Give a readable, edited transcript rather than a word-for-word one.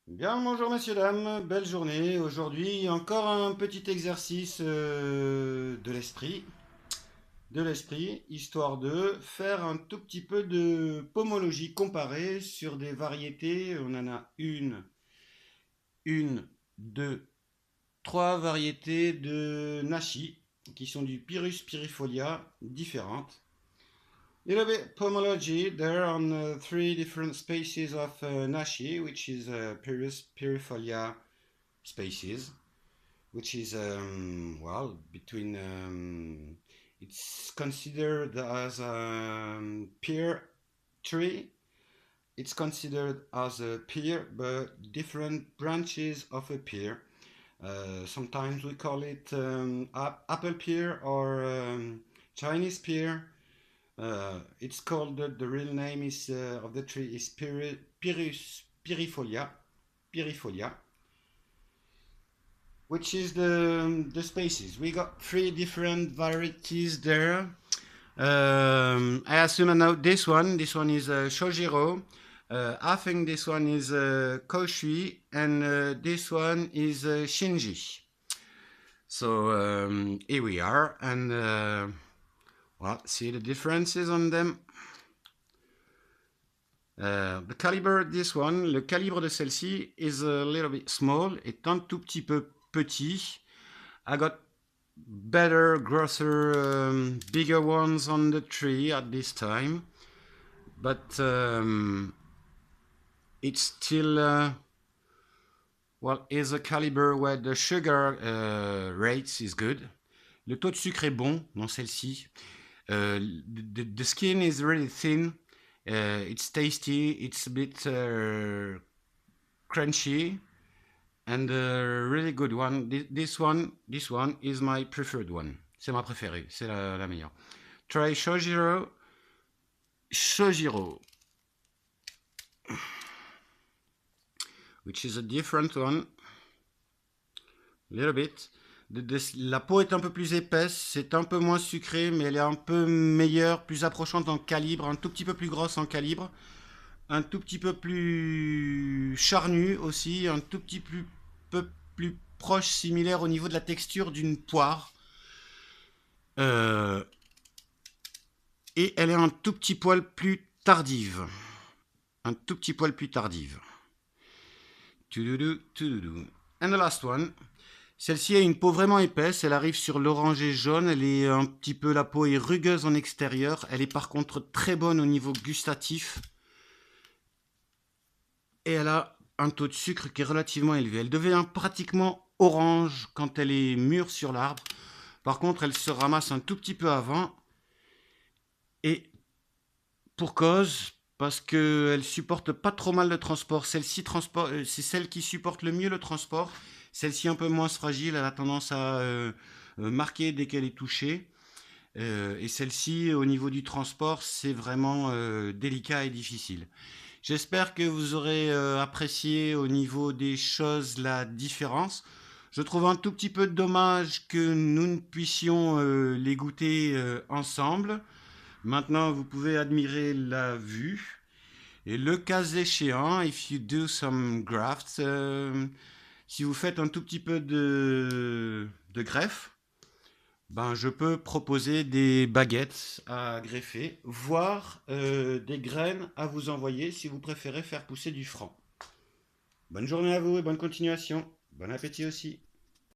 Bien, bonjour messieurs, dames, belle journée. Aujourd'hui, encore un petit exercice de l'esprit, histoire de faire un tout petit peu de pomologie comparée sur des variétés. On en a une, deux, trois variétés de nashi qui sont du Pyrrhus pirifolia différentes. Little bit pomology. There are three different species of nashi, which is Pyrrhus pirifolia species, which is well between it's considered as a pear tree. It's considered as a pear, but different branches of a pear. Sometimes we call it apple pear or Chinese pear. It's called the real name is of the tree is Pyrrhus pirifolia, which is the species. We got three different varieties there. I assume now this one. This one is Shojiro. I think this one is Koshui, and this one is Shinji. So here we are, and well, see the differences on them. The caliber, this one, le calibre de celle-ci is a little bit small, est un tout petit peu petit. I got better, grosser, bigger ones on the tree at this time, but it's still well, is a caliber where the sugar rates is good. Le taux de sucre est bon dans celle-ci. The skin is really thin. It's tasty. It's a bit crunchy. And a really good one. This one is my preferred one. C'est ma préférée. C'est la meilleure. Try Shojiro. Which is a different one. A little bit. La peau est un peu plus épaisse, c'est un peu moins sucré, mais elle est un peu meilleure, plus approchante en calibre, un tout petit peu plus grosse en calibre, un tout petit peu plus charnue aussi, un tout petit peu plus proche, similaire au niveau de la texture d'une poire. Et elle est un tout petit poil plus tardive. Un tout petit poil plus tardive. And the last one. Celle-ci a une peau vraiment épaisse, elle arrive sur l'orangé jaune, elle est un petit peu, la peau est rugueuse en extérieur, elle est par contre très bonne au niveau gustatif. Et elle a un taux de sucre qui est relativement élevé. Elle devient pratiquement orange quand elle est mûre sur l'arbre. Par contre, elle se ramasse un tout petit peu avant. Et pour cause, parce qu'elle supporte pas trop mal le transport. Celle-ci, c'est celle qui supporte le mieux le transport. Celle-ci un peu moins fragile, elle a tendance à marquer dès qu'elle est touchée. Et celle-ci, au niveau du transport, c'est vraiment délicat et difficile. J'espère que vous aurez apprécié au niveau des choses la différence. Je trouve un tout petit peu dommage que nous ne puissions les goûter ensemble. Maintenant, vous pouvez admirer la vue. Et le cas échéant, if you do some grafts, si vous faites un tout petit peu de greffe, ben, je peux proposer des baguettes à greffer, voire des graines à vous envoyer si vous préférez faire pousser du franc. Bonne journée à vous et bonne continuation. Bon appétit aussi.